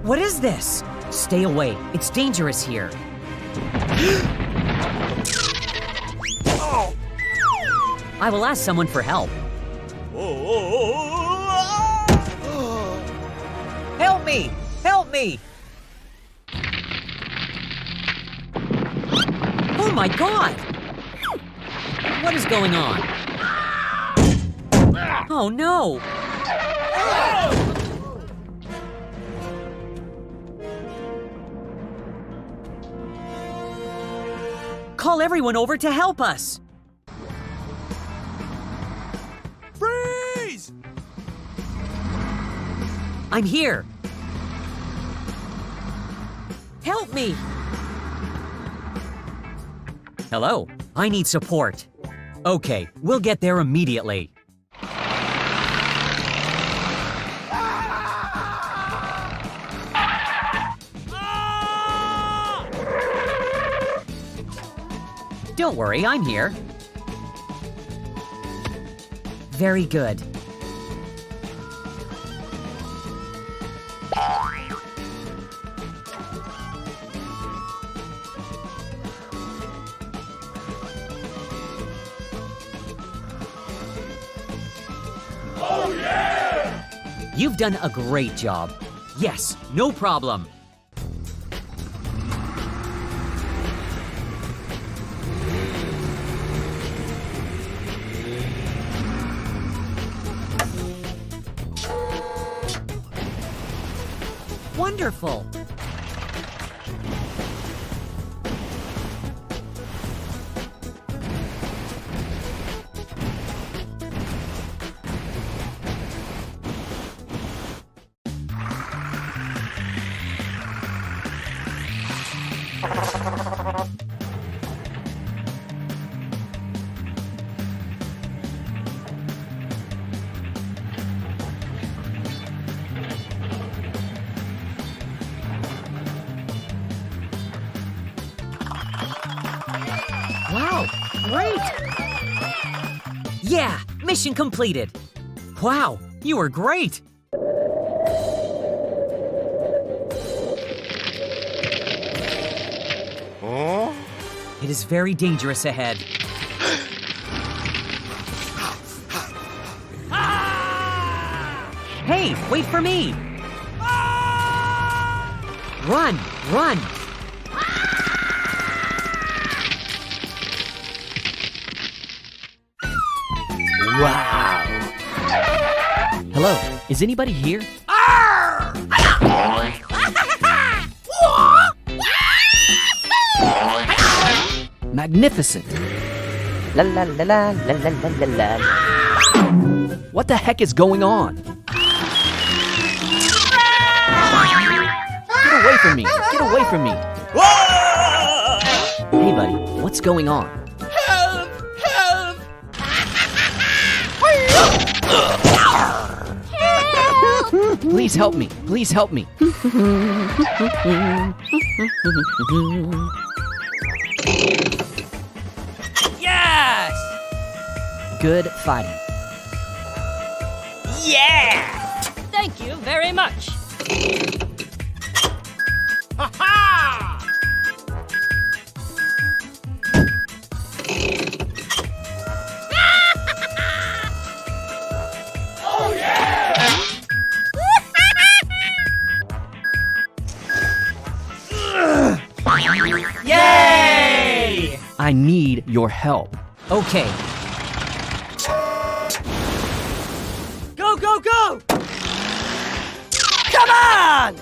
What is this? Stay away. It's dangerous here. I will ask someone for help. Help me! Help me! Oh my God! What is going on? Oh no! Call everyone over to help us! Freeze! I'm here! Help me! Hello, I need support. Okay, we'll get there immediately. Don't worry, I'm here. Very good. Oh yeah! You've done a great job. Yes, no problem. Wonderful. Wow, great! Yeah, mission completed. Wow, you were great. Huh? It is very dangerous ahead. Hey, wait for me! Run, run! Wow! Hello, is anybody here? Magnificent! La la la la la la la la la. What the heck is going on? Get away from me! Get away from me! Hey buddy, what's going on? Help! Help! Please help me! Please help me! Yes! Good fighting. Yeah! Thank you very much. Ha-ha! Oh yeah! Yay! I need your help. Okay. Go, go, go! Come on!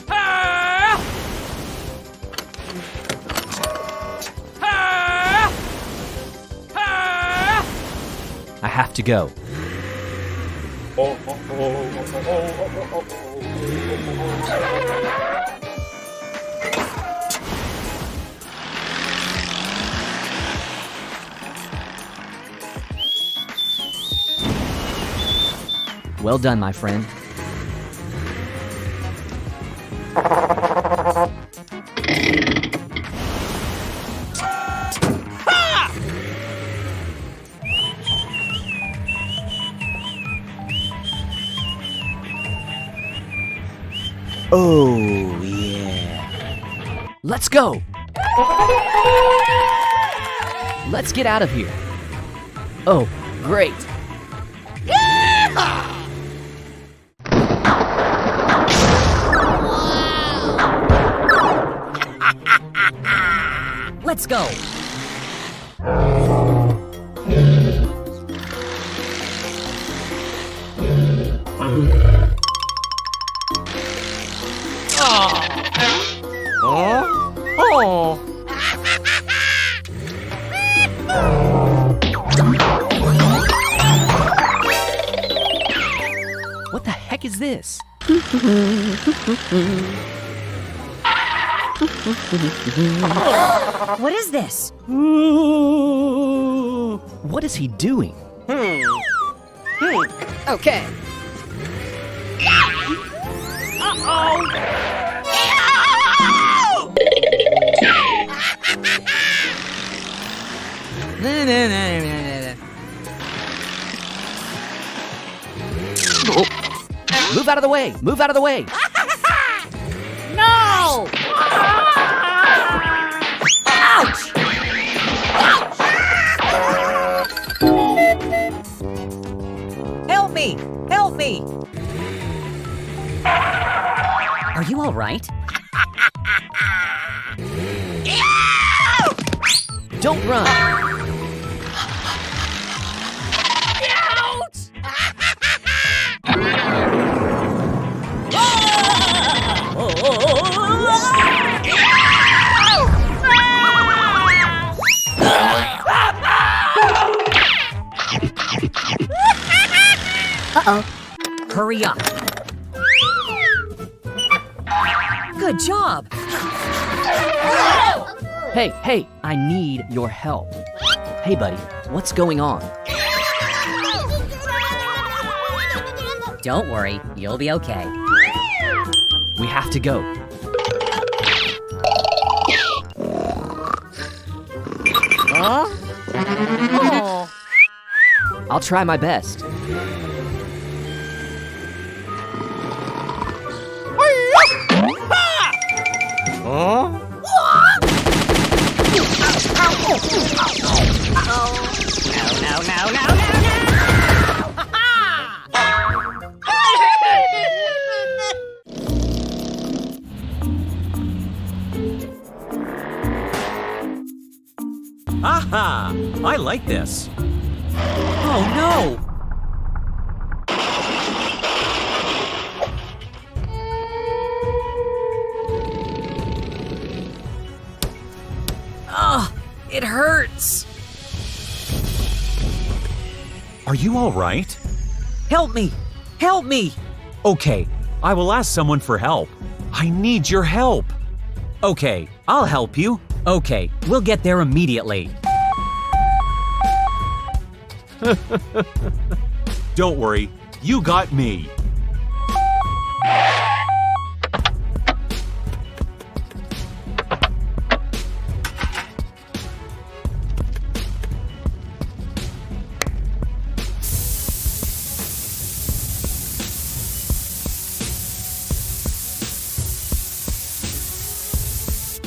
Ah! Ah! Ah! I have to go. Well done, my friend. Oh, yeah. Let's go. Let's get out of here. Oh, great. Let's go. Oh. What the heck is this? What is this? What is he doing? Okay. Move out of the way! Move out of the way! No! Ouch! Help me! Help me! Are you all right? Don't run! Uh-oh. Hurry up! Good job! Hey, I need your help. Hey, buddy, what's going on? Don't worry, you'll be okay. We have to go. Oh. I'll try my best. Aha! I like this. Oh no! Ah, it hurts. Are you all right? Help me! Help me! Okay, I will ask someone for help. I need your help. Okay, I'll help you. Okay, we'll get there immediately. Don't worry, you got me.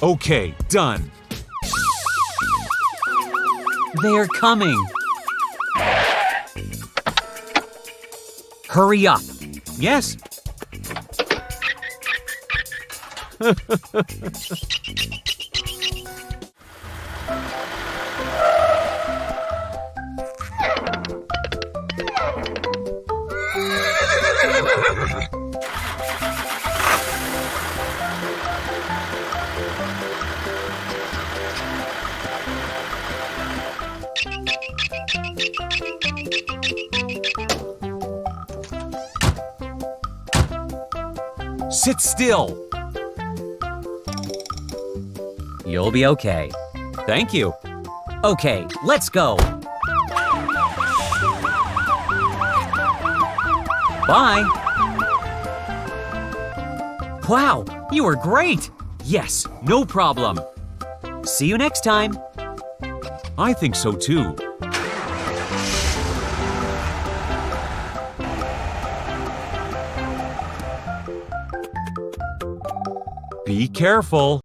Okay, done. They're coming. Hurry up. Yes. Sit still. You'll be okay. Thank you. Okay, let's go. Bye. Wow, you were great. Yes, no problem. See you next time. I think so too. Be careful.